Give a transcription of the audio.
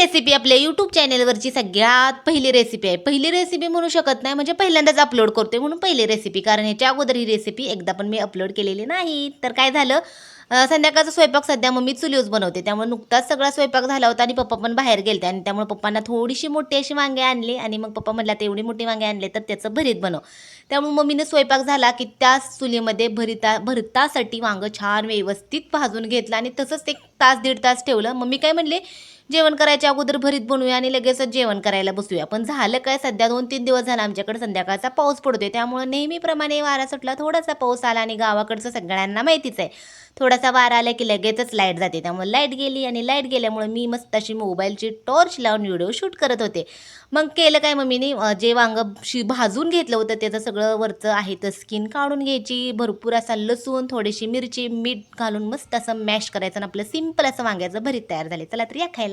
Recipe आपल्या YouTube चॅनेलवरची सगळ्यात पहिली रेसिपी आहे. पहिली रेसिपी म्हणू शकत नाही, म्हणजे पहिल्यांदाच अपलोड करते म्हणून पहिली रेसिपी. कारण ह्याच्या अगोदर ही रेसिपी एकदा पण मी अपलोड केलेली नाही. तर काय झालं, संध्याकाळचा स्वयंपाक सध्या मम्मी चुलीवरच बनवते. त्यामुळे नुकताच सगळा स्वयंपाक झाला होता आणि पप्पा पण बाहेर गेलते आणि त्यामुळे पप्पांना थोडीशी मोठी अशी वांगे आणली आणि मग पप्पा म्हटला, "एवढी मोठी वांगे आणले तर त्याचं भरीत बनव." त्यामुळे मम्मीने स्वयंपाक झाला की त्याच चुलीमध्ये भरतासाठी वांगं छान व्यवस्थित भाजून घेतलं आणि तसंच एक तास दीड तास ठेवलं. मम्मी काय म्हणले, जेवण करायच्या अगोदर भरीत बनवूया आणि लगेचच जेवण करायला बसूया. पण झालं काय, सध्या 2-3 दिवस झाला आमच्याकडे संध्याकाळचा पाऊस पडतोय. त्यामुळे नेहमीप्रमाणे वारा सुटला, थोडासा पाऊस आला आणि गावाकडचं सगळ्यांना माहितीच आहे. थोडासा वारा आला की लगेचच लाईट जाते. त्यामुळे लाईट गेली आणि लाईट गेल्यामुळे मी मस्त अशी मोबाईलची टॉर्च लावून व्हिडिओ शूट करत होते. मग केलं काय मम्मीनी, जे वांगं भाजून घेतलं होतं त्याचं सगळं वरचं आहे तर स्किन काढून घ्यायची. भरपूर असा लसूण, थोडीशी मिरची, मीठ घालून मस्त असं मॅश करायचं आणि आपलं सिंपल असं वांग्याचं भरीत तयार झाले. चला तर या खायला.